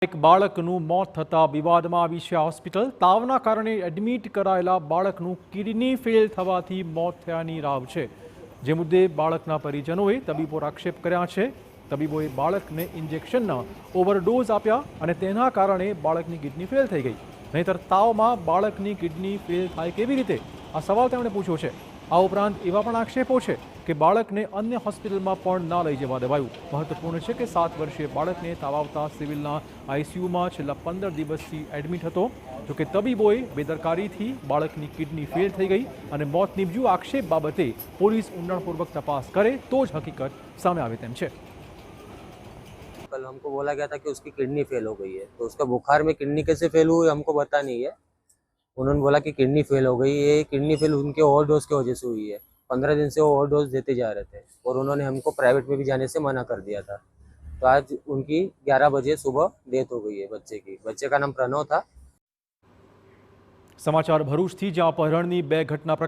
એક બાળકનું મોત થતા વિવાદમાં આવી છે હોસ્પિટલ। તાવના કારણે એડમિટ કરાયેલા બાળકનું કિડની ફેલ થવાથી મોત થયાની રાવ છે, જે મુદ્દે બાળકના પરિજનોએ તબીબો પર આક્ષેપ કર્યા છે। તબીબોએ બાળકને ઇન્જેક્શનના ઓવરડોઝ આપ્યા અને તેના કારણે બાળકની કિડની ફેલ થઈ ગઈ। નહીંતર તાવમાં બાળકની કિડની ફેલ થાય કેવી રીતે, આ સવાલ તેમણે પૂછ્યો છે। આ ઉપરાંત એવા પણ આક્ષેપો છે કે બાળકને અન્ય હોસ્પિટલમાં પણ ના લઈ જવા દેવાયું। મહત્વપૂર્ણ છે કે 7 વર્ષીય બાળકને તાવ આવતા સિવિલના આઈસીયુમાં છેલ્લા 15 દિવસથી એડમિટ હતો। જોકે તબીબોએ બેદરકારીથી બાળકની કિડની ફેલ થઈ ગઈ અને મોત નીપજ્યું। આક્ષેપ બાબતે પોલીસ ઊંડાણપૂર્વક તપાસ કરે તો જ હકીકત સામે આવે તેમ છે। कल हमको बोला गया था कि उसकी किडनी फेल हो गई है, तो उसका बुखार में किडनी कैसे फेल हुई हमको पता नहीं है। उन्होंने बोला कि किडनी फेल हो गई, ये किडनी फेल उनके ओवरडोज की वजह से हुई है। 15 दिन से वो ओवरडोज देते जा रहे थे और उन्होंने हमको प्राइवेट में भी जाने से मना कर दिया था। तो आज उनकी 11 बजे सुबह डेथ हो गई है बच्चे की। बच्चे का नाम प्रणव था। समाचार भरूचथी, ज्यां अपहरणनी 2 घटना प्रकाश